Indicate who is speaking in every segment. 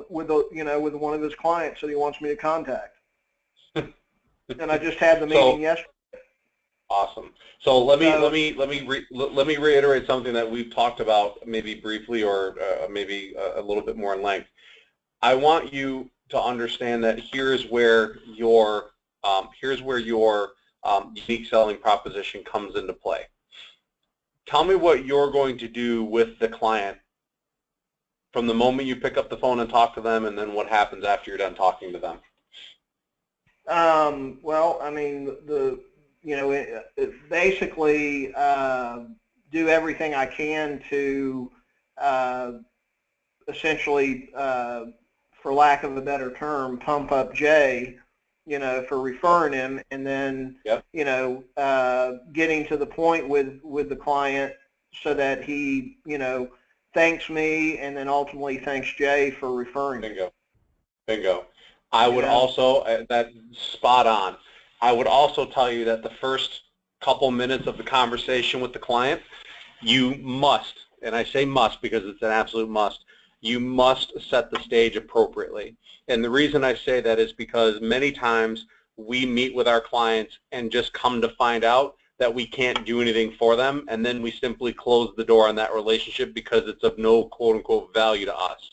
Speaker 1: with with one of his clients that he wants me to contact. And I just had the meeting yesterday.
Speaker 2: Awesome. So let me reiterate something that we've talked about maybe briefly or maybe a little bit more in length. I want you to understand that here's where your unique selling proposition comes into play. Tell me what you're going to do with the client from the moment you pick up the phone and talk to them, and then what happens after you're done talking to them.
Speaker 1: Well, I mean, basically do everything I can to essentially, for lack of a better term, pump up Jay, for referring him, and then,
Speaker 2: yep.
Speaker 1: Getting to the point with the client so that he, thanks me and then ultimately thanks Jay for referring him.
Speaker 2: Bingo. Bingo. I would also, that's spot on. I would also tell you that the first couple minutes of the conversation with the client, you must, and I say must because it's an absolute must, you must set the stage appropriately. And the reason I say that is because many times we meet with our clients and just come to find out that we can't do anything for them, and then we simply close the door on that relationship because it's of no quote-unquote value to us.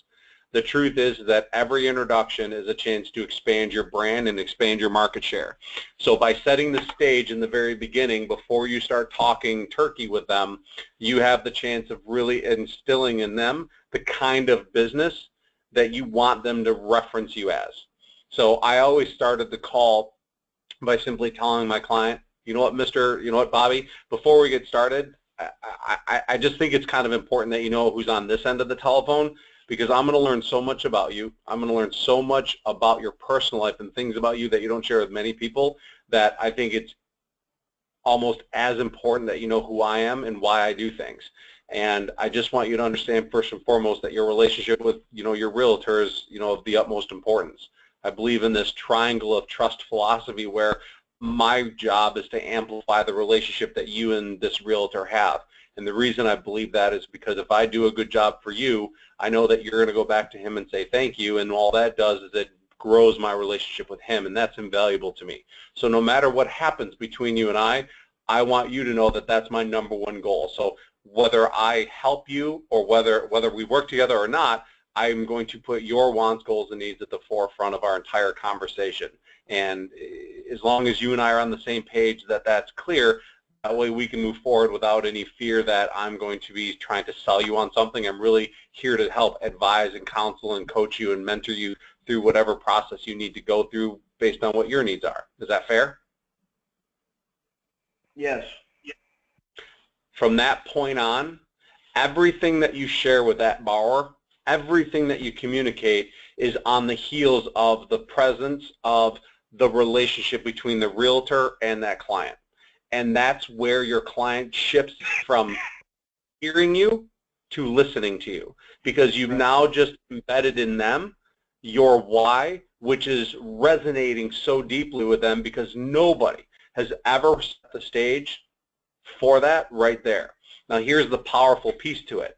Speaker 2: The truth is that every introduction is a chance to expand your brand and expand your market share. So by setting the stage in the very beginning, before you start talking turkey with them, you have the chance of really instilling in them the kind of business that you want them to reference you as. So I always started the call by simply telling my client, you know what, Bobby, before we get started, I just think it's kind of important that you know who's on this end of the telephone, because I'm going to learn so much about you. I'm going to learn so much about your personal life and things about you that you don't share with many people, that I think it's almost as important that you know who I am and why I do things. And I just want you to understand first and foremost that your relationship with, your realtor is, of the utmost importance. I believe in this triangle of trust philosophy where my job is to amplify the relationship that you and this realtor have. And the reason I believe that is because if I do a good job for you, I know that you're going to go back to him and say thank you, and all that does is it grows my relationship with him, and that's invaluable to me. So no matter what happens between you and I want you to know that that's my number one goal. So whether I help you or whether we work together or not, I'm going to put your wants, goals, and needs at the forefront of our entire conversation. And as long as you and I are on the same page that that's clear, that way we can move forward without any fear that I'm going to be trying to sell you on something. I'm really here to help advise and counsel and coach you and mentor you through whatever process you need to go through based on what your needs are. Is that fair?
Speaker 1: Yes.
Speaker 2: From that point on, everything that you share with that borrower, everything that you communicate is on the heels of the presence of the relationship between the realtor and that client. And that's where your client shifts from hearing you to listening to you, because you've now just embedded in them your why, which is resonating so deeply with them because nobody has ever set the stage for that right there. Now here's the powerful piece to it.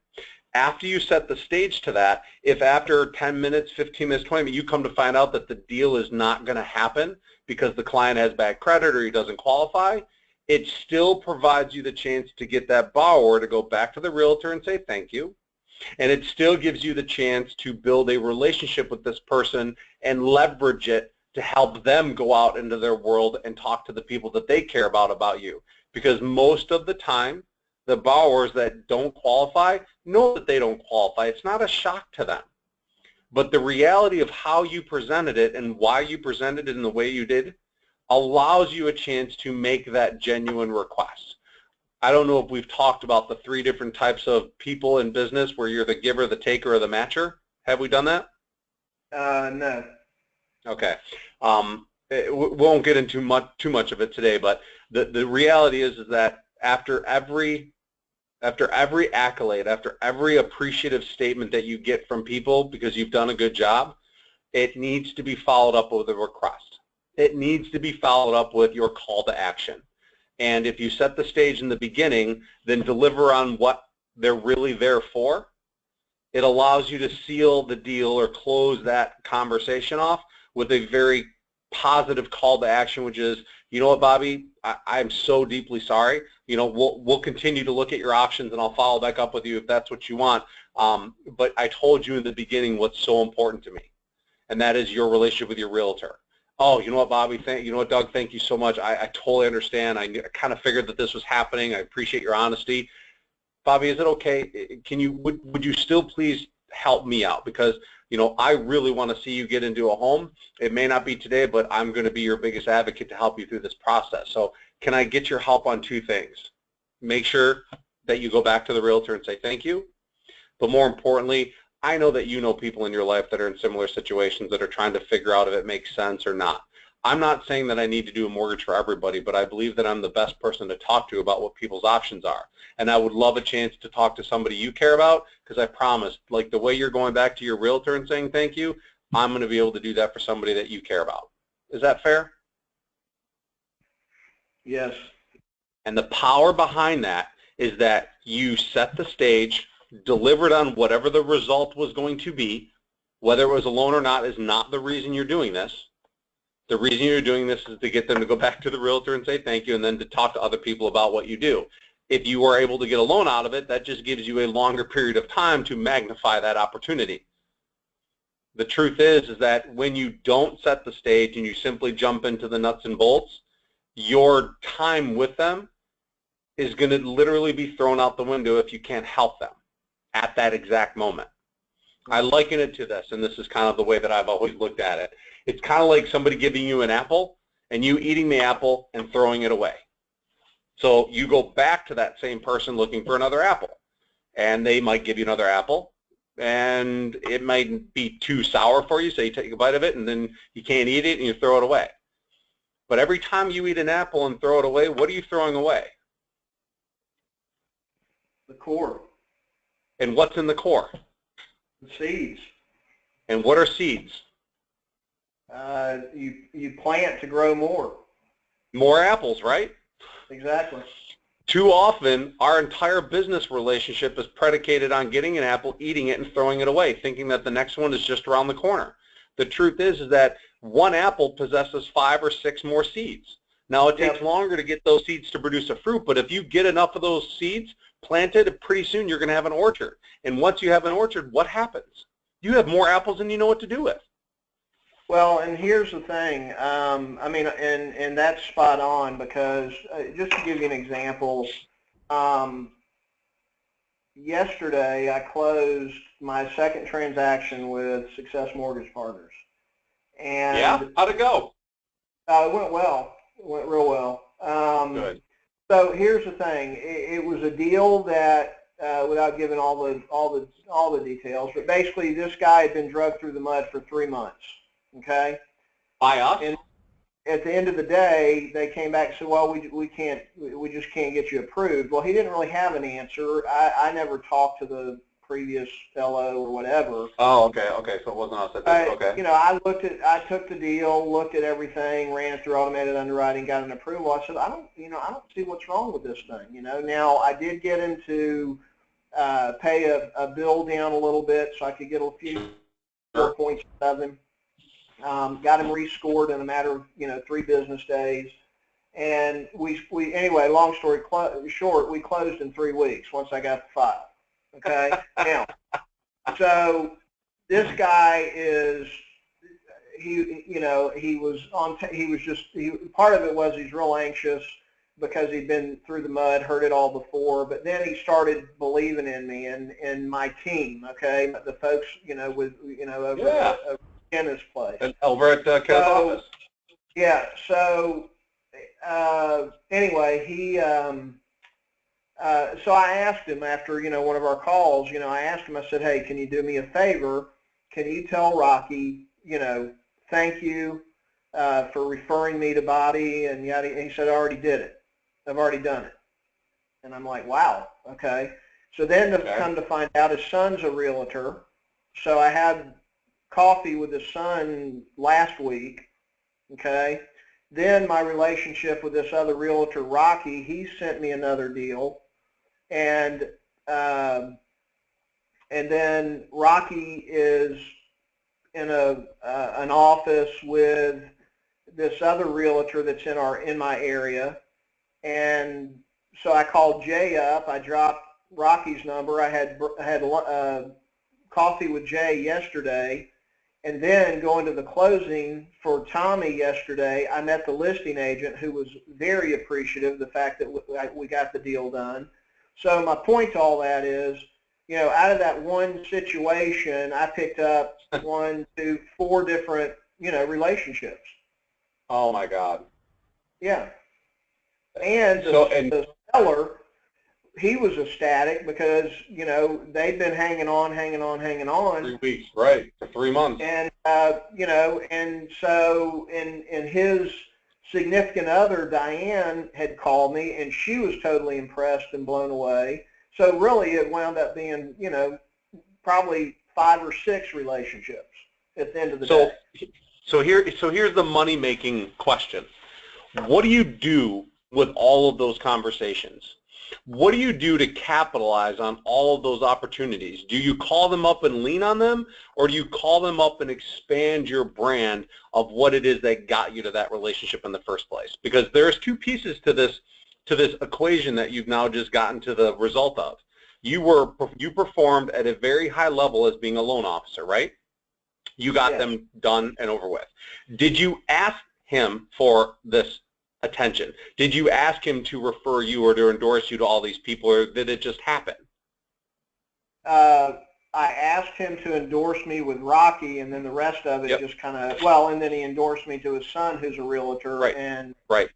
Speaker 2: After you set the stage to that, if after 10 minutes, 15 minutes, 20 minutes, you come to find out that the deal is not going to happen because the client has bad credit or he doesn't qualify, it still provides you the chance to get that borrower to go back to the realtor and say thank you. And it still gives you the chance to build a relationship with this person and leverage it to help them go out into their world and talk to the people that they care about you. Because most of the time, the borrowers that don't qualify know that they don't qualify. It's not a shock to them. But the reality of how you presented it and why you presented it in the way you did allows you a chance to make that genuine request. I don't know if we've talked about the 3 different types of people in business where you're the giver, the taker, or the matcher. Have we done that?
Speaker 1: No.
Speaker 2: Okay. We won't get into too much of it today, but the reality is that after every accolade, after every appreciative statement that you get from people because you've done a good job, it needs to be followed up with a request. It needs to be followed up with your call to action. And if you set the stage in the beginning, then deliver on what they're really there for, It allows you to seal the deal or close that conversation off with a very positive call to action, which is, you know what, Bobby, I'm so deeply sorry. You know, we'll continue to look at your options, and I'll follow back up with you if that's what you want. But I told you in the beginning what's so important to me, and that is your relationship with your realtor. Oh, you know what, Bobby? You know what, Doug? Thank you so much. I totally understand. I kind of figured that this was happening. I appreciate your honesty. Bobby, is it okay? Would you still please help me out? Because, you know, I really want to see you get into a home. It may not be today, but I'm going to be your biggest advocate to help you through this process. So can I get your help on two things? Make sure that you go back to the realtor and say thank you. But more importantly, I know that you know people in your life that are in similar situations that are trying to figure out if it makes sense or not. I'm not saying that I need to do a mortgage for everybody, but I believe that I'm the best person to talk to about what people's options are. And I would love a chance to talk to somebody you care about, because I promise, like the way you're going back to your realtor and saying thank you, I'm going to be able to do that for somebody that you care about. Is that fair?
Speaker 1: Yes.
Speaker 2: And the power behind that is that you set the stage, delivered on whatever the result was going to be. Whether it was a loan or not is not the reason you're doing this. The reason you're doing this is to get them to go back to the realtor and say thank you, and then to talk to other people about what you do. If you were able to get a loan out of it, that just gives you a longer period of time to magnify that opportunity. The truth is that when you don't set the stage and you simply jump into the nuts and bolts, your time with them is going to literally be thrown out the window if you can't help them at that exact moment. I liken it to this, and this is kind of the way that I've always looked at it. It's kind of like somebody giving you an apple and you eating the apple and throwing it away. So you go back to that same person looking for another apple, and they might give you another apple, and it might be too sour for you, so you take a bite of it, and then you can't eat it, and you throw it away. But every time you eat an apple and throw it away, what are you throwing away?
Speaker 1: The core.
Speaker 2: And what's in the core?
Speaker 1: The seeds.
Speaker 2: And what are seeds?
Speaker 1: You plant to grow more.
Speaker 2: More apples, right?
Speaker 1: Exactly.
Speaker 2: Too often, our entire business relationship is predicated on getting an apple, eating it, and throwing it away, thinking that the next one is just around the corner. The truth is that one apple possesses 5 or 6 more seeds. Now, it takes longer to get those seeds to produce a fruit, but if you get enough of those seeds planted, pretty soon you're going to have an orchard. And once you have an orchard, what happens? You have more apples than you know what to do with.
Speaker 1: Well, and here's the thing. I mean, and that's spot on, because just to give you an example, yesterday I closed my second transaction with Success Mortgage Partners. And
Speaker 2: yeah, how'd it go?
Speaker 1: It went well. It went real well.
Speaker 2: Good.
Speaker 1: So here's the thing. It was a deal that, without giving all the details, but basically this guy had been drugged through the mud for 3 months. Okay.
Speaker 2: By us?
Speaker 1: And at the end of the day, they came back and said, "Well, we just can't get you approved." Well, he didn't really have an answer. I never talked to the previous LO or whatever.
Speaker 2: Oh, okay. So it wasn't us that did it. Okay.
Speaker 1: You know, I took the deal, looked at everything, ran it through automated underwriting, got an approval. I said, I don't see what's wrong with this thing. You know, now I did get him to pay a bill down a little bit so I could get a few more points of him. Got him rescored in a matter of 3 business days, and we anyway. Long story short, we closed in 3 weeks once I got the file. Okay, now, so this guy is part of it was he's real anxious because he'd been through the mud, heard it all before, but then he started believing in me and my team. Okay, the folks over Ken's place.
Speaker 2: And over at Ken's office.
Speaker 1: Yeah. So anyway, he. So I asked him after one of our calls. I asked him. I said, "Hey, can you do me a favor? Can you tell Rocky, thank you for referring me to Bobby and yada?" And he said, "I already did it. I've already done it." And I'm like, "Wow, okay." So then to come to find out, his son's a realtor. So I had coffee with his son last week. Okay. Then my relationship with this other realtor, Rocky, he sent me another deal. And and then Rocky is in an office with this other realtor that's in my area, and so I called Jay up. I dropped Rocky's number. I had coffee with Jay yesterday, and then going to the closing for Tommy yesterday, I met the listing agent who was very appreciative of the fact that we got the deal done. So my point to all that is, you know, out of that one situation, I picked up 1, 2, 4 different, you know, relationships.
Speaker 2: Oh my God.
Speaker 1: Yeah. And the seller, he was ecstatic because, you know, they'd been hanging on.
Speaker 2: 3 weeks, right, for 3 months.
Speaker 1: And, you know, and so, and his significant other, Diane, had called me, and she was totally impressed and blown away. So really it wound up being, you know, probably 5 or 6 relationships at the end of the day.
Speaker 2: So here's the money-making question. What do you do with all of those conversations? What do you do to capitalize on all of those opportunities? Do you call them up and lean on them, or do you call them up and expand your brand of what it is that got you to that relationship in the first place? Because there's 2 pieces to this equation that you've now just gotten to the result of. You performed at a very high level as being a loan officer, right? You got them done and over with. Did you ask him for this attention? Did you ask him to refer you or to endorse you to all these people, or did it just happen?
Speaker 1: I asked him to endorse me with Rocky, and then the rest of it just kind of, well, and then he endorsed me to his son, who's a realtor.
Speaker 2: Right.
Speaker 1: And
Speaker 2: right.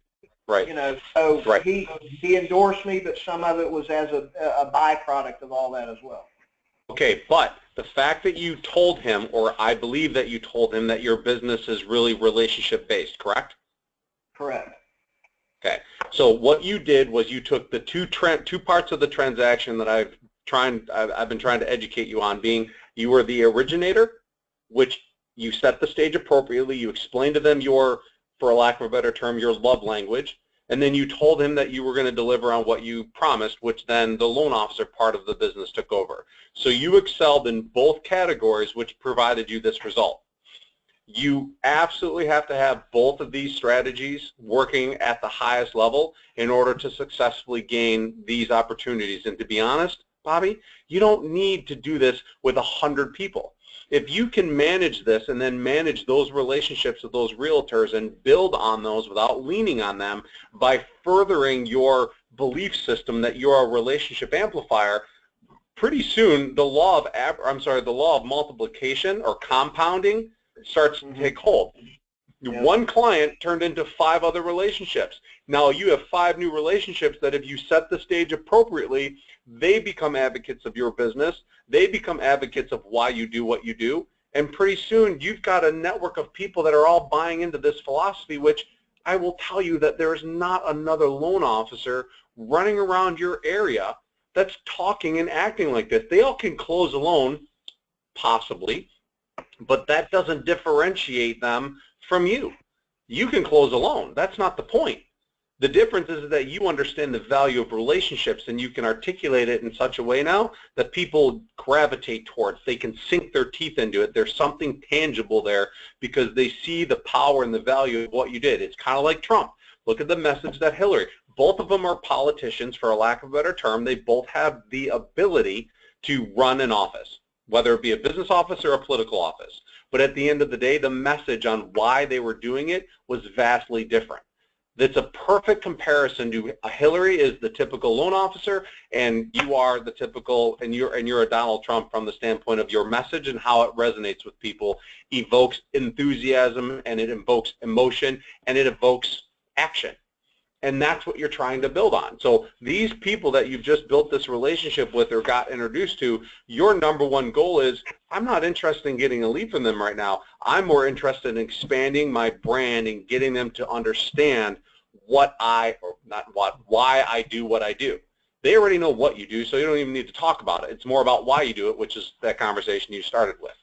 Speaker 1: You know, so he endorsed me, but some of it was as a byproduct of all that as well.
Speaker 2: Okay, but the fact that you told him, or I believe that you told him, that your business is really relationship-based, correct?
Speaker 1: Correct.
Speaker 2: Okay, so what you did was you took the two parts of the transaction that I've been trying to educate you on, being you were the originator, which you set the stage appropriately, you explained to them your, for a lack of a better term, your love language, and then you told him that you were going to deliver on what you promised, which then the loan officer part of the business took over. So you excelled in both categories, which provided you this result. You absolutely have to have both of these strategies working at the highest level in order to successfully gain these opportunities. And to be honest, Bobby, you don't need to do this with 100 people. If you can manage this and then manage those relationships with those realtors and build on those without leaning on them by furthering your belief system that you're a relationship amplifier, pretty soon the law of multiplication or compounding starts to take hold. Yep. One client turned into 5 other relationships. Now you have 5 new relationships that if you set the stage appropriately, they become advocates of your business. They become advocates of why you do what you do. And pretty soon you've got a network of people that are all buying into this philosophy, which I will tell you that there is not another loan officer running around your area that's talking and acting like this. They all can close a loan, possibly, but that doesn't differentiate them from you. You can close a loan. That's not the point. The difference is that you understand the value of relationships, and you can articulate it in such a way now that people gravitate towards. They can sink their teeth into it. There's something tangible there because they see the power and the value of what you did. It's kind of like Trump. Look at the message that Hillary. Both of them are politicians, for a lack of a better term. They both have the ability to run an office, whether it be a business office or a political office. But at the end of the day, the message on why they were doing it was vastly different. That's a perfect comparison to Hillary is the typical loan officer, and you are the typical, and you're a Donald Trump from the standpoint of your message and how it resonates with people, evokes enthusiasm, and it invokes emotion, and it evokes action. And that's what you're trying to build on. So these people that you've just built this relationship with or got introduced to, your number one goal is, I'm not interested in getting a lead from them right now. I'm more interested in expanding my brand and getting them to understand why I do what I do. They already know what you do, so you don't even need to talk about it. It's more about why you do it, which is that conversation you started with.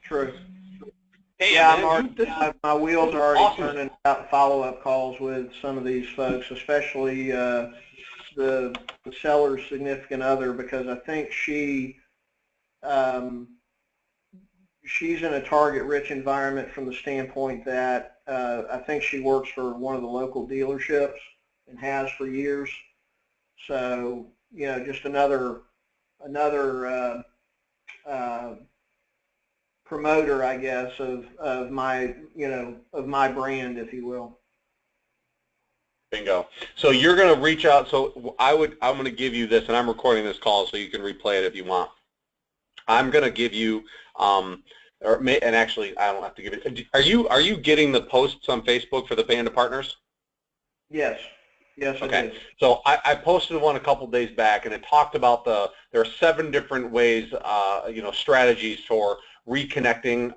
Speaker 1: True.
Speaker 2: Hey,
Speaker 1: yeah, my wheels are already turning out follow-up calls with some of these folks, especially the the seller's significant other, because I think she's in a target-rich environment from the standpoint that I think she works for one of the local dealerships and has for years. So, you know, just another promoter, I guess, of my, you know, of my brand, if you will.
Speaker 2: Bingo. So you're going to reach out. So I'm going to give you this, and I'm recording this call so you can replay it if you want. I'm going to give you, and actually I don't have to give it. Are you getting the posts on Facebook for the Band of Partners?
Speaker 1: Yes. Yes,
Speaker 2: okay.
Speaker 1: It is.
Speaker 2: So I posted one a couple days back, and it talked about there are 7 different ways, you know, strategies for reconnecting,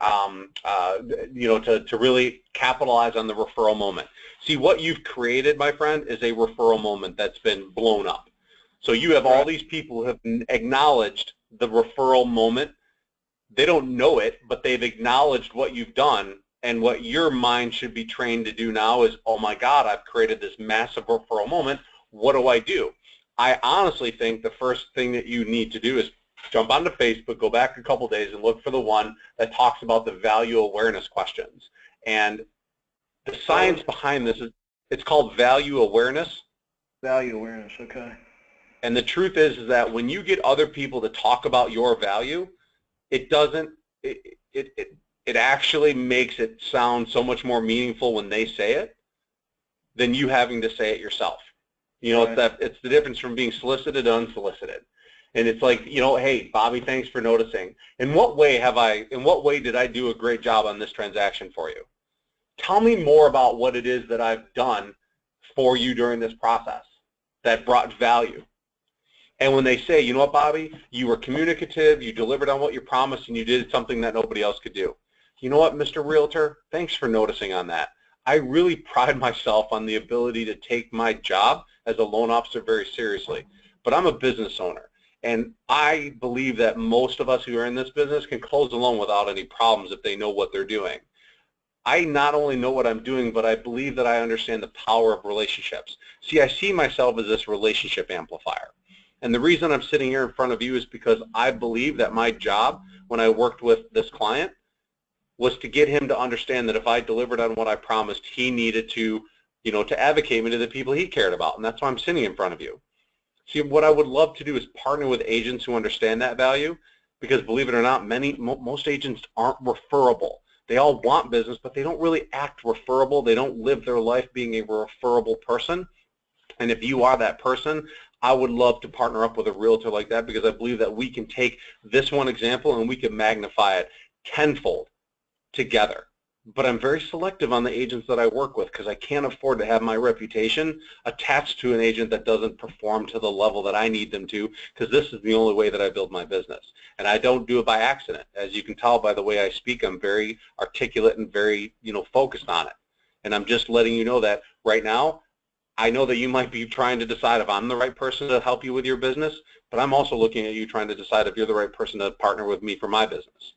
Speaker 2: you know, to really capitalize on the referral moment. See, what you've created, my friend, is a referral moment that's been blown up. So you have all these people who have acknowledged the referral moment. They don't know it, but they've acknowledged what you've done. And what your mind should be trained to do now is, oh my God, I've created this massive referral moment. What do I do? I honestly think the first thing that you need to do is jump onto Facebook, go back a couple days, and look for the one that talks about the value awareness questions. And the science behind this is, it's called value awareness. Value awareness, okay. And the truth is that when you get other people to talk about your value, it actually makes it sound so much more meaningful when they say it than you having to say it yourself. You know, it's the difference from being solicited to unsolicited. And it's like, you know, hey, Bobby, thanks for noticing. In what way did I do a great job on this transaction for you? Tell me more about what it is that I've done for you during this process that brought value. And when they say, you know what, Bobby, you were communicative, you delivered on what you promised, and you did something that nobody else could do. You know what, Mr. Realtor, thanks for noticing on that. I really pride myself on the ability to take my job as a loan officer very seriously. But I'm a business owner, and I believe that most of us who are in this business can close a loan without any problems if they know what they're doing. I not only know what I'm doing, but I believe that I understand the power of relationships. See, I see myself as this relationship amplifier. And the reason I'm sitting here in front of you is because I believe that my job when I worked with this client was to get him to understand that if I delivered on what I promised, he needed to, you know, to advocate me to the people he cared about. And that's why I'm sitting in front of you. See, what I would love to do is partner with agents who understand that value, because believe it or not, most agents aren't referable. They all want business, but they don't really act referable. They don't live their life being a referable person. And if you are that person, I would love to partner up with a realtor like that, because I believe that we can take this one example and we can magnify it tenfold together. But I'm very selective on the agents that I work with, because I can't afford to have my reputation attached to an agent that doesn't perform to the level that I need them to, because this is the only way that I build my business. And I don't do it by accident. As you can tell by the way I speak, I'm very articulate and very, you know, focused on it. And I'm just letting you know that right now, I know that you might be trying to decide if I'm the right person to help you with your business, but I'm also looking at you trying to decide if you're the right person to partner with me for my business.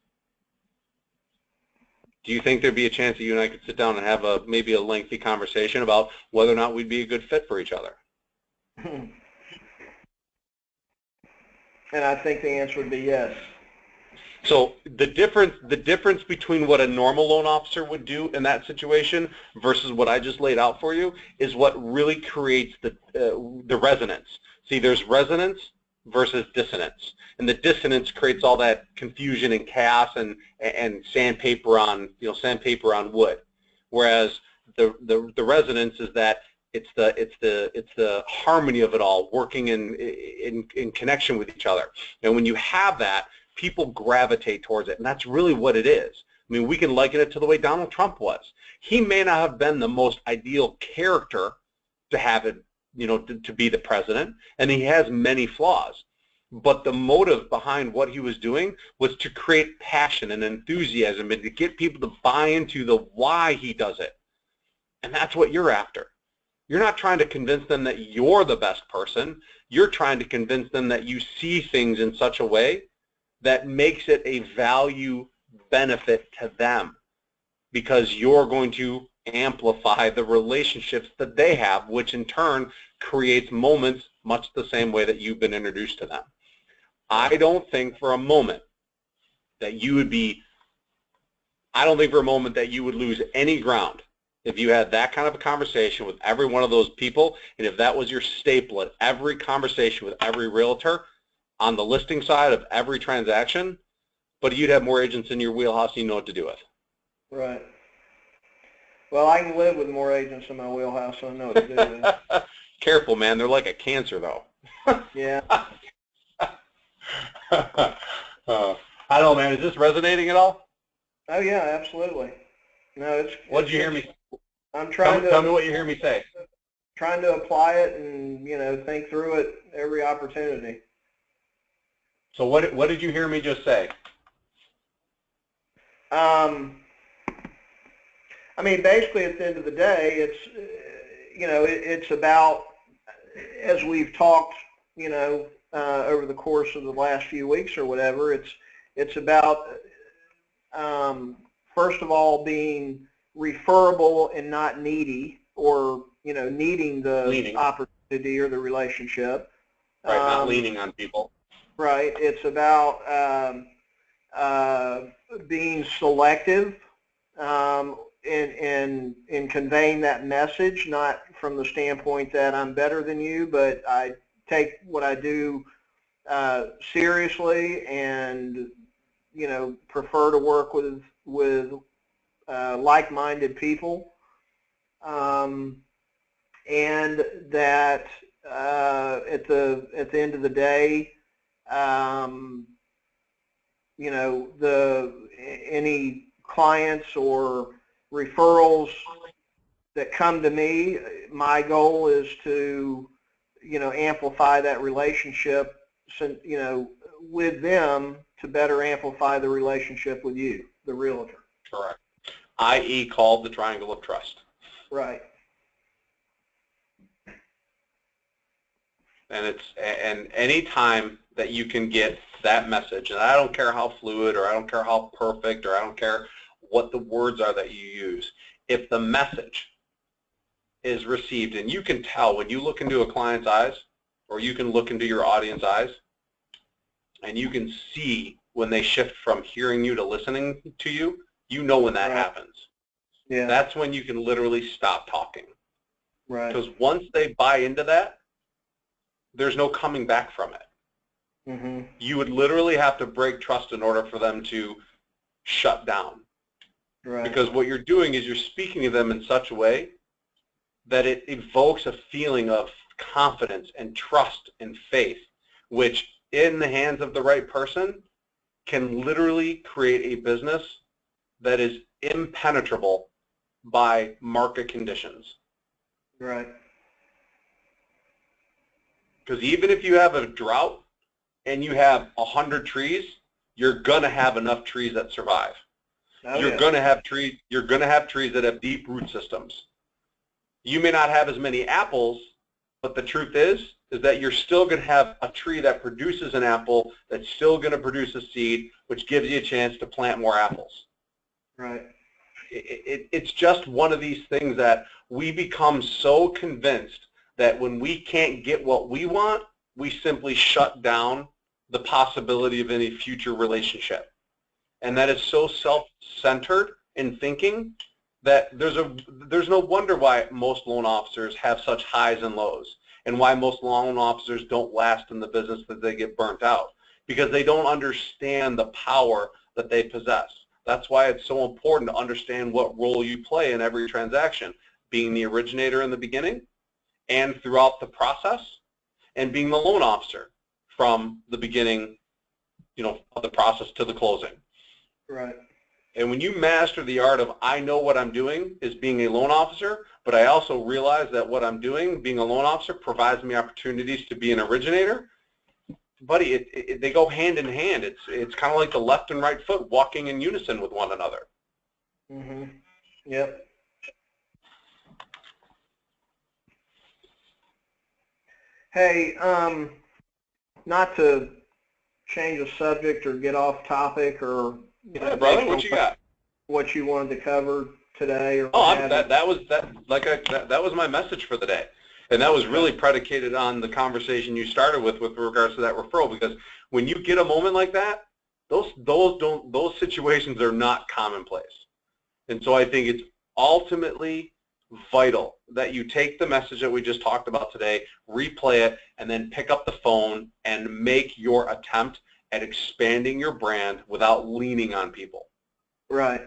Speaker 2: Do you think there'd be a chance that you and I could sit down and have maybe a lengthy conversation about whether or not we'd be a good fit for each other?
Speaker 1: And I think the answer would be yes.
Speaker 2: So the difference between what a normal loan officer would do in that situation versus what I just laid out for you is what really creates the resonance. See, there's resonance versus dissonance, and the dissonance creates all that confusion and chaos and sandpaper on wood, whereas the resonance is that it's the harmony of it all working in connection with each other. And when you have that, people gravitate towards it, and that's really what it is. I mean, we can liken it to the way Donald Trump was. He may not have been the most ideal character to have it, you know, to be the president, and he has many flaws. But the motive behind what he was doing was to create passion and enthusiasm and to get people to buy into the why he does it. And that's what you're after. You're not trying to convince them that you're the best person. You're trying to convince them that you see things in such a way that makes it a value benefit to them, because you're going to amplify the relationships that they have, which in turn creates moments much the same way that you've been introduced to them. I don't think for a moment that you would be, I don't think for a moment that you would lose any ground if you had that kind of a conversation with every one of those people, and if that was your staple at every conversation with every realtor on the listing side of every transaction, but you'd have more agents in your wheelhouse and you know what to do with.
Speaker 1: Right. Well, I can live with more agents in my wheelhouse, so I know what to do with.
Speaker 2: Careful, man. They're like a cancer, though.
Speaker 1: Yeah.
Speaker 2: I don't know, man. Is this resonating at all?
Speaker 1: Oh, yeah, absolutely. No, it's.
Speaker 2: What did you hear me?
Speaker 1: I'm trying to.
Speaker 2: Tell me what you hear me say.
Speaker 1: Trying to apply it and, you know, think through it every opportunity.
Speaker 2: So what did you hear me just say?
Speaker 1: I mean, basically, at the end of the day, it's, you know, it's about, as we've talked, you know, over the course of the last few weeks or whatever, it's about, first of all, being referable and not needy, or, you know, needing the opportunity or the relationship.
Speaker 2: Right, not leaning on people.
Speaker 1: Right. It's about being selective in conveying that message, not from the standpoint that I'm better than you, but I take what I do seriously, and, you know, prefer to work with like-minded people, and that at the end of the day, you know, any clients or referrals that come to me, my goal is to, you know, amplify that relationship, you know, with them, to better amplify the relationship with you, the realtor.
Speaker 2: Correct. I.e. called the triangle of trust.
Speaker 1: Right.
Speaker 2: And any time that you can get that message, and I don't care how fluid, or I don't care how perfect, or I don't care what the words are that you use, if the message is received, and you can tell when you look into a client's eyes, or you can look into your audience eyes, and you can see when they shift from hearing you to listening to you, you know when that happens.
Speaker 1: Yeah.
Speaker 2: That's when you can literally stop talking.
Speaker 1: Right.
Speaker 2: Because once they buy into that, there's no coming back from it.
Speaker 1: Mm-hmm.
Speaker 2: You would literally have to break trust in order for them to shut down.
Speaker 1: Right.
Speaker 2: Because what you're doing is you're speaking to them in such a way that it evokes a feeling of confidence and trust and faith, which in the hands of the right person can literally create a business that is impenetrable by market conditions.
Speaker 1: Right.
Speaker 2: Because even if you have a drought and you have 100 trees, you're gonna have enough trees that survive.
Speaker 1: Oh,
Speaker 2: you're
Speaker 1: yeah.
Speaker 2: gonna have trees. You're gonna have trees that have deep root systems. You may not have as many apples, but the truth is that you're still gonna have a tree that produces an apple that's still gonna produce a seed, which gives you a chance to plant more apples.
Speaker 1: Right.
Speaker 2: It's just one of these things that we become so convinced that when we can't get what we want, we simply shut down the possibility of any future relationship. And that is so self-centered in thinking that there's no wonder why most loan officers have such highs and lows, and why most loan officers don't last in the business, that they get burnt out, because they don't understand the power that they possess. That's why it's so important to understand what role you play in every transaction, being the originator in the beginning and throughout the process, and being the loan officer from the beginning, you know, of the process to the closing.
Speaker 1: Right.
Speaker 2: And when you master the art of, I know what I'm doing is being a loan officer, but I also realize that what I'm doing, being a loan officer, provides me opportunities to be an originator, buddy, they go hand in hand. It's kind of like the left and right foot walking in unison with one another.
Speaker 1: Mm-hmm. Yep. Hey, not to change the subject or get off topic, or, you know,
Speaker 2: Hey, brother, what you got?
Speaker 1: What you wanted to cover today, or
Speaker 2: that was my message for the day. And that was really predicated on the conversation you started with regards to that referral, because when you get a moment like that, those situations are not commonplace. And so I think it's ultimately vital that you take the message that we just talked about today, replay it, and then pick up the phone and make your attempt at expanding your brand without leaning on people.
Speaker 1: Right.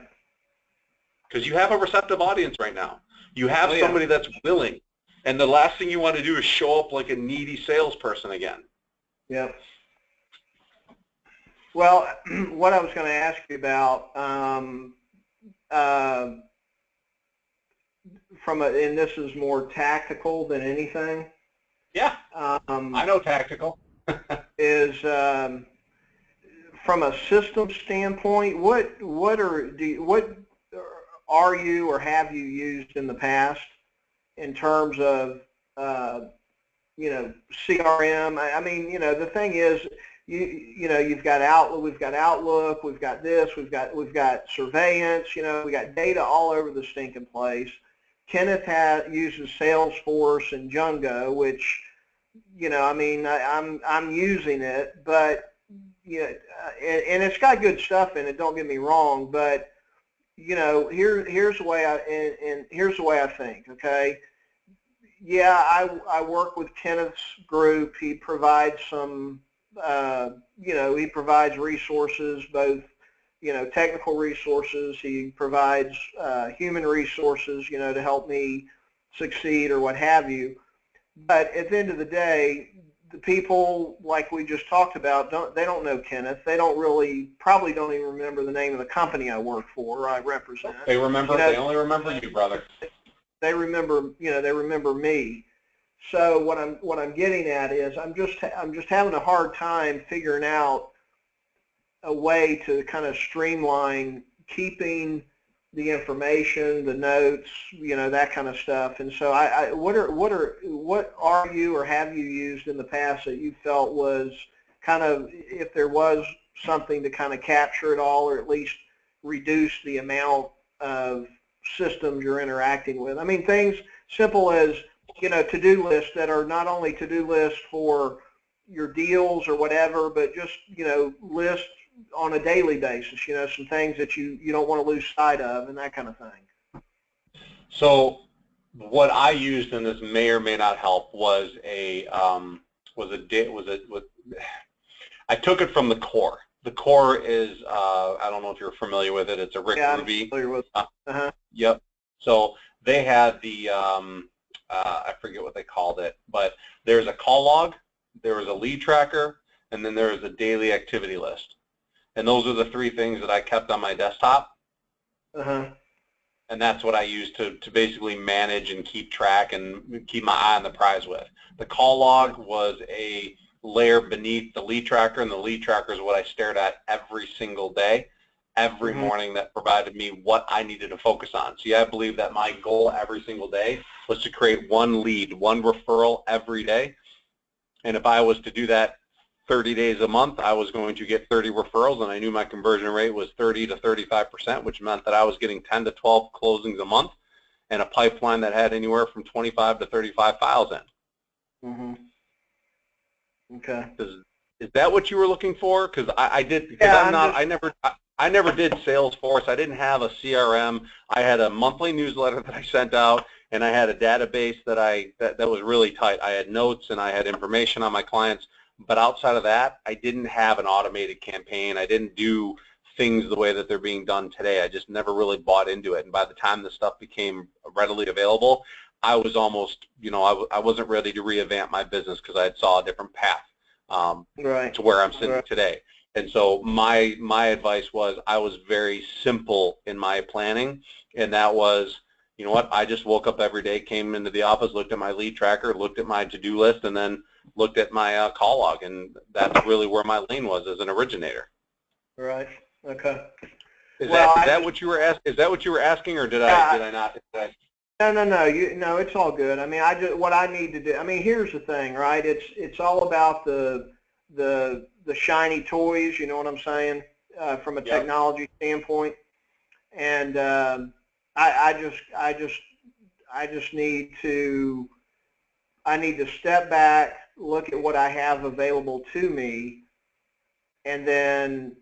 Speaker 2: Because you have a receptive audience right now. You have
Speaker 1: Oh,
Speaker 2: somebody that's willing. And the last thing you want to do is show up like a needy salesperson again.
Speaker 1: Yep. Well, what I was going to ask you about, and this is more tactical than anything.
Speaker 2: Yeah, I know tactical.
Speaker 1: Is from a system standpoint, what are you or have you used in the past in terms of CRM? I mean, the thing is, you've got Outlook, we've got Outlook, we've got this, we've got surveillance, we got data all over the stinking place. Kenneth uses Salesforce and Jungo, which, I mean, I'm using it, but and it's got good stuff in it. Don't get me wrong, but here's the way I think. Okay. Yeah, I work with Kenneth's group. He provides some, he provides resources, both, technical resources. He provides human resources, to help me succeed or what have you. But at the end of the day, the people, like we just talked about, they don't know Kenneth. They probably don't even remember the name of the company I work for or I represent.
Speaker 2: They only remember you, brother.
Speaker 1: They remember me. So what I'm getting at is I'm just having a hard time figuring out a way to kind of streamline keeping the information, the notes, that kind of stuff. And so what are you or have you used in the past that you felt was kind of, if there was something to kind of capture it all, or at least reduce the amount of systems you're interacting with? I mean, things simple as, to-do lists that are not only to-do lists for your deals or whatever, but just, lists on a daily basis, some things that you don't want to lose sight of and that kind of thing.
Speaker 2: So what I used, and this may or may not help, was I took it from the core. The core is, I don't know if you're familiar with it. It's a Rick Ruby.
Speaker 1: I'm familiar with it.
Speaker 2: Yep. So they had the, I forget what they called it, but there's a call log, there was a lead tracker, and then there was a daily activity list. And those are the three things that I kept on my desktop. And that's what I used to basically manage and keep track and keep my eye on the prize with. The call log was a layer beneath the lead tracker, and the lead tracker is what I stared at every single day, every morning, that provided me what I needed to focus on. So yeah, I believe that my goal every single day was to create one lead, one referral every day. And if I was to do that 30 days a month, I was going to get 30 referrals, and I knew my conversion rate was 30 to 35%, which meant that I was getting 10 to 12 closings a month and a pipeline that had anywhere from 25 to 35 files in.
Speaker 1: Okay.
Speaker 2: Is that what you were looking for? Because I did, because I never did Salesforce. I didn't have a CRM. I had a monthly newsletter that I sent out, and I had a database that was really tight. I had notes and I had information on my clients. But outside of that, I didn't have an automated campaign. I didn't do things the way that they're being done today. I just never really bought into it. And by the time the stuff became readily available, I was almost, I wasn't ready to revamp my business because I had saw a different path to where I'm sitting today. And so my advice was, I was very simple in my planning, and that was, you know what, I just woke up every day, came into the office, looked at my lead tracker, looked at my to-do list, and then looked at my call log, and that's really where my lane was as an originator.
Speaker 1: Right. Okay.
Speaker 2: Is that what you were asking, or did I not?
Speaker 1: No. It's all good. I mean, what I need to do. I mean, here's the thing, right? It's all about the shiny toys. You know what I'm saying? From a technology standpoint, and I just need to I need to step back, look at what I have available to me, and then,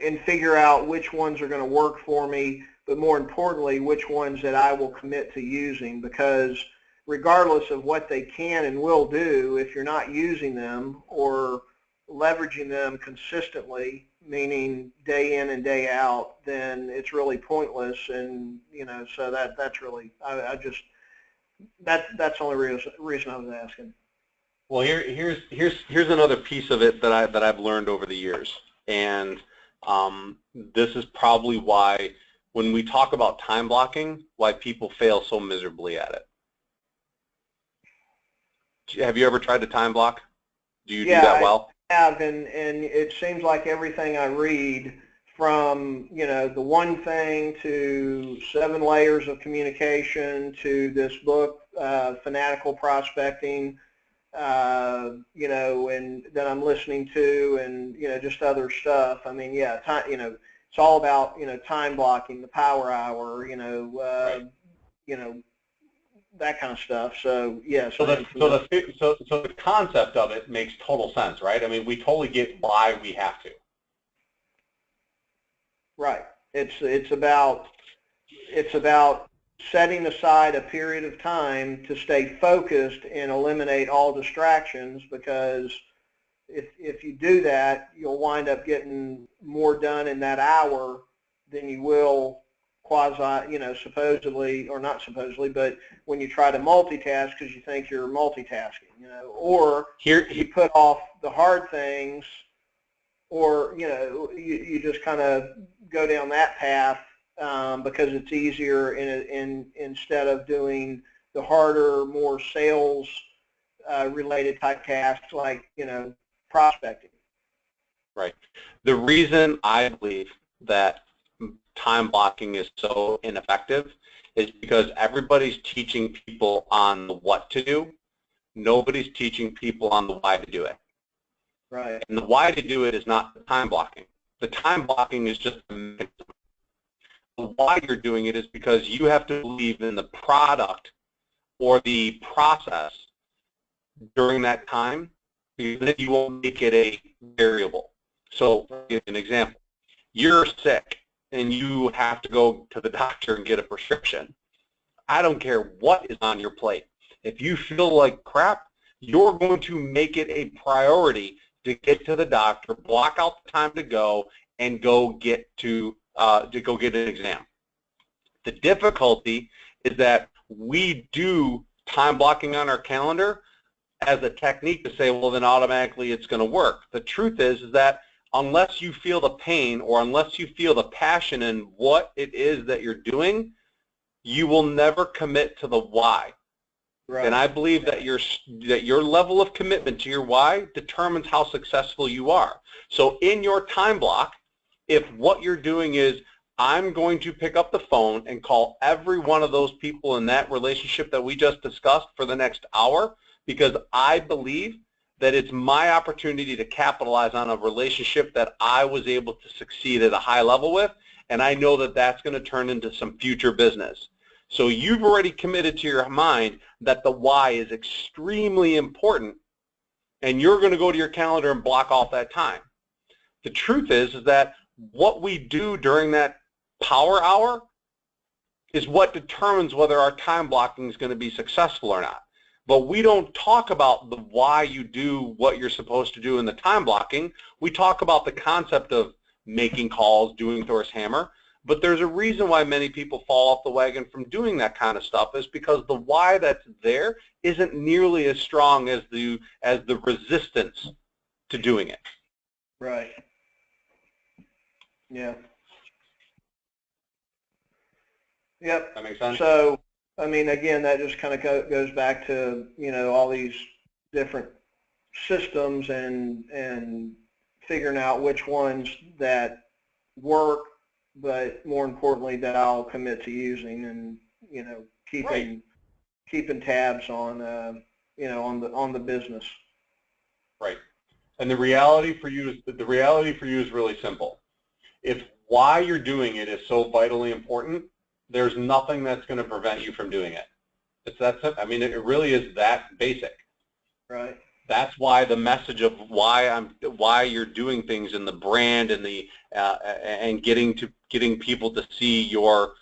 Speaker 1: and figure out which ones are going to work for me, but more importantly, which ones that I will commit to using, because regardless of what they can and will do, if you're not using them or leveraging them consistently, meaning day in and day out, then it's really pointless. And so that's really, that's the only reason I was asking.
Speaker 2: Well, here's another piece of it that I've learned over the years, and this is probably why when we talk about time blocking, why people fail so miserably at it. Have you ever tried to time block? Do you do that well?
Speaker 1: I have, and it seems like everything I read, from the one thing to 7 layers of communication to this book, Fanatical Prospecting, and that I'm listening to, and just other stuff. I mean, yeah, time, it's all about time blocking, the power hour,
Speaker 2: Right.
Speaker 1: That kind of stuff. So yes.
Speaker 2: So the concept of it makes total sense, right? I mean, we totally get why we have to.
Speaker 1: Right. It's about setting aside a period of time to stay focused and eliminate all distractions, because if you do that, you'll wind up getting more done in that hour than you will supposedly, or not supposedly, but when you try to multitask because you think you're multitasking, or you put off the hard things, or you just kind of go down that path because it's easier instead of doing the harder, more sales related type tasks like prospecting.
Speaker 2: Right. The reason I believe that time blocking is so ineffective is because everybody's teaching people on the what to do. Nobody's teaching people on the why to do it.
Speaker 1: Right.
Speaker 2: And the why to do it is not the time blocking. The time blocking is just a mechanism. The why you're doing it is because you have to believe in the product or the process during that time, because then you won't make it a variable. So, for an example, you're sick and you have to go to the doctor and get a prescription. I don't care what is on your plate. If you feel like crap, you're going to make it a priority to get to the doctor, block out the time to go, and go get an exam. The difficulty is that we do time blocking on our calendar as a technique to say, well, then automatically it's going to work. The truth is that unless you feel the pain or unless you feel the passion in what it is that you're doing, you will never commit to the why. Right. And I believe that your level of commitment to your why determines how successful you are. So in your time block, if what you're doing is, I'm going to pick up the phone and call every one of those people in that relationship that we just discussed for the next hour, because I believe that it's my opportunity to capitalize on a relationship that I was able to succeed at a high level with, and I know that that's going to turn into some future business. So you've already committed to your mind that the why is extremely important, and you're going to go to your calendar and block off that time. The truth is that what we do during that power hour is what determines whether our time blocking is going to be successful or not. But we don't talk about the why you do what you're supposed to do in the time blocking. We talk about the concept of making calls, doing Thor's hammer. But there's a reason why many people fall off the wagon from doing that kind of stuff, is because the why that's there isn't nearly as strong as the resistance to doing it.
Speaker 1: Right. Yeah. Yep.
Speaker 2: That makes sense?
Speaker 1: So, I mean, again, that just kind of goes back to, all these different systems and figuring out which ones that work, but more importantly, that I'll commit to using, and, keeping tabs on, on the business.
Speaker 2: Right. And the reality for you is really simple. If why you're doing it is so vitally important, there's nothing that's going to prevent you from doing it. It's that simple. I mean, it really is that basic.
Speaker 1: Right.
Speaker 2: That's why the message of why you're doing things in the brand and the and getting people to see your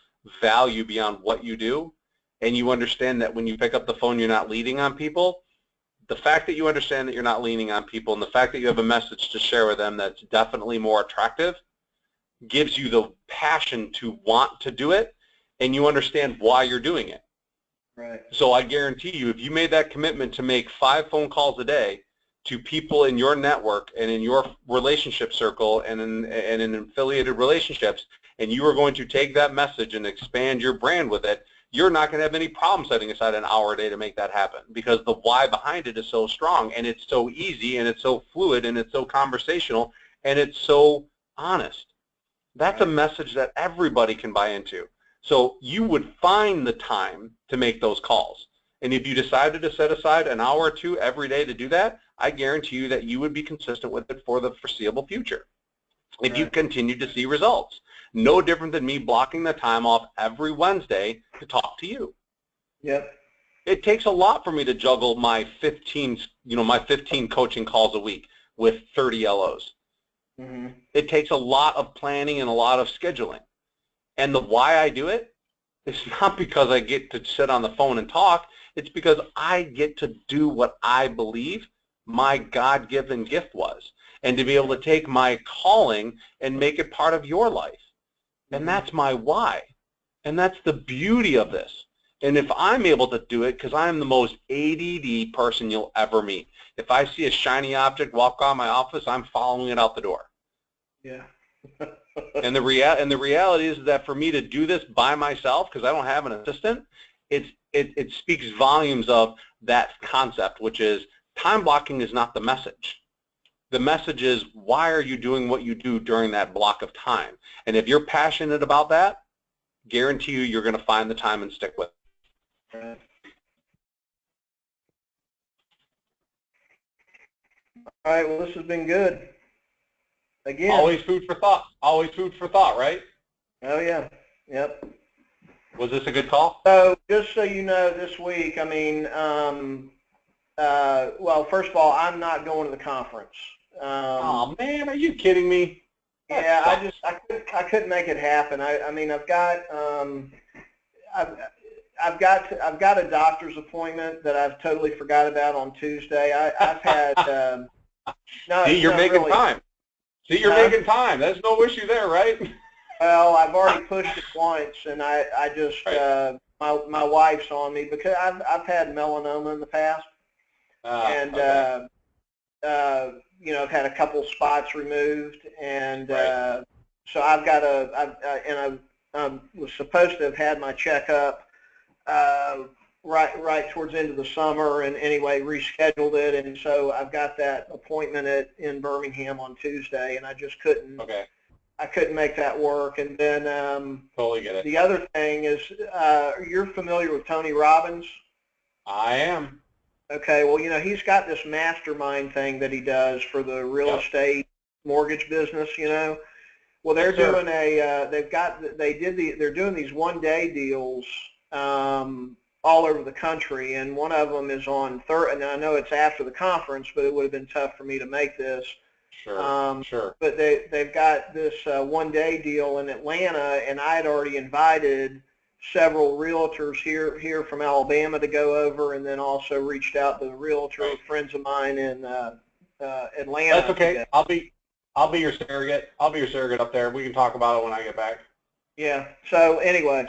Speaker 2: value beyond what you do, and you understand that when you pick up the phone, you're not leading on people. The fact that you understand that you're not leaning on people, and the fact that you have a message to share with them that's definitely more attractive, gives you the passion to want to do it, and you understand why you're doing it.
Speaker 1: Right.
Speaker 2: So I guarantee you, if you made that commitment to make 5 phone calls a day to people in your network and in your relationship circle and in affiliated relationships, and you are going to take that message and expand your brand with it, you're not going to have any problem setting aside an hour a day to make that happen, because the why behind it is so strong, and it's so easy, and it's so fluid, and it's so conversational, and it's so honest. That's a message that everybody can buy into. So you would find the time to make those calls. And if you decided to set aside an hour or two every day to do that, I guarantee you that you would be consistent with it for the foreseeable future. If you continue to see results, no different than me blocking the time off every Wednesday to talk to you.
Speaker 1: Yep.
Speaker 2: It takes a lot for me to juggle my 15 coaching calls a week with 30 LOs.
Speaker 1: Mm-hmm.
Speaker 2: It takes a lot of planning and a lot of scheduling. And the why I do it is not because I get to sit on the phone and talk. It's because I get to do what I believe my God-given gift was, and to be able to take my calling and make it part of your life. And that's my why. And that's the beauty of this. And if I'm able to do it, because I'm the most ADD person you'll ever meet. If I see a shiny object walk by my office, I'm following it out the door.
Speaker 1: Yeah.
Speaker 2: And the reality is that for me to do this by myself, because I don't have an assistant, it speaks volumes of that concept, which is time blocking is not the message. The message is, why are you doing what you do during that block of time? And if you're passionate about that, guarantee you're going to find the time and stick with it.
Speaker 1: Right. All right, well, this has been good. Again.
Speaker 2: Always food for thought. Always food for thought, right?
Speaker 1: Oh, yeah. Yep.
Speaker 2: Was this a good call?
Speaker 1: So just so you know, this week, I mean, well, first of all, I'm not going to the conference.
Speaker 2: Oh, man, are you kidding me?
Speaker 1: Yeah, I couldn't make it happen. I mean, I've got a doctor's appointment that I've totally forgot about on Tuesday. I've had no.
Speaker 2: See, you're making
Speaker 1: really
Speaker 2: time. See, you're making time. There's no issue there, right?
Speaker 1: Well, I've already pushed it once, and I just my wife's on me because I've had melanoma in the past, and
Speaker 2: okay.
Speaker 1: You know, I've had a couple spots removed, and so I've got I was supposed to have had my checkup right towards the end of the summer, and anyway rescheduled it, and so I've got that appointment in Birmingham on Tuesday, and I just couldn't.
Speaker 2: Okay.
Speaker 1: I couldn't make that work, and then
Speaker 2: totally get it.
Speaker 1: The other thing is, you're familiar with Tony Robbins?
Speaker 2: I am.
Speaker 1: Okay, well, you know, he's got this mastermind thing that he does for the real estate mortgage business, you know. Well, they're doing they're doing these one-day deals all over the country, and one of them is on and I know it's after the conference, but it would have been tough for me to make this.
Speaker 2: Sure, sure.
Speaker 1: But they've got this one-day deal in Atlanta, and I had already invited several realtors here from Alabama to go over, and then also reached out to the realtor friends of mine in Atlanta.
Speaker 2: That's okay. I'll be your surrogate. I'll be your surrogate up there. We can talk about it when I get back.
Speaker 1: Yeah. So anyway.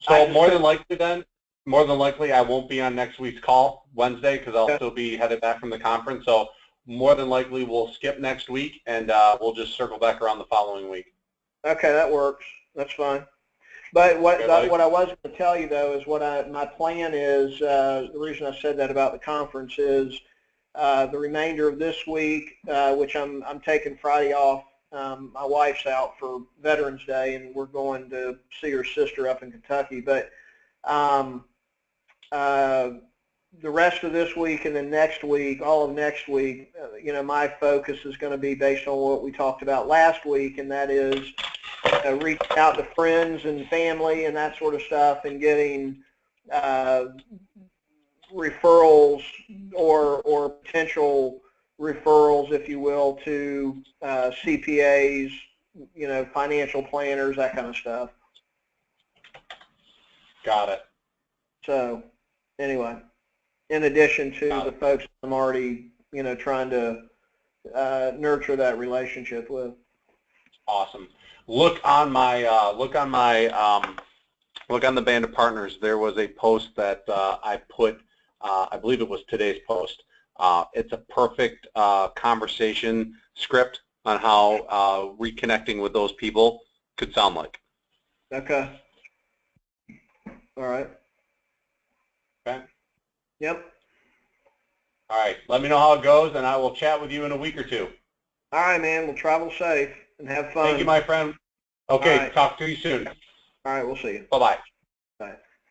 Speaker 2: So more than likely, I won't be on next week's call Wednesday because I'll still be headed back from the conference. So more than likely, we'll skip next week, and we'll just circle back around the following week.
Speaker 1: Okay, that works. That's fine. But what I was going to tell you, though, is my plan is, the reason I said that about the conference is the remainder of this week, which I'm taking Friday off. My wife's out for Veterans Day, and we're going to see her sister up in Kentucky. But the rest of this week and then next week, all of next week, you know, my focus is going to be based on what we talked about last week, and that is reaching out to friends and family and that sort of stuff, and getting referrals or potential referrals, if you will, to CPAs, financial planners, that kind of stuff.
Speaker 2: Got it.
Speaker 1: So anyway, in addition to the folks I'm already, trying to nurture that relationship with.
Speaker 2: Awesome. Look on the Band of Partners. There was a post that I put. I believe it was today's post. It's a perfect conversation script on how reconnecting with those people could sound like.
Speaker 1: Okay. All right.
Speaker 2: Okay.
Speaker 1: Yep.
Speaker 2: All right. Let me know how it goes, and I will chat with you in a week or two.
Speaker 1: All right, man. We'll travel safe and have fun.
Speaker 2: Thank you, my friend. Okay.
Speaker 1: Right.
Speaker 2: Talk to you soon.
Speaker 1: All right. We'll see you.
Speaker 2: Bye-bye.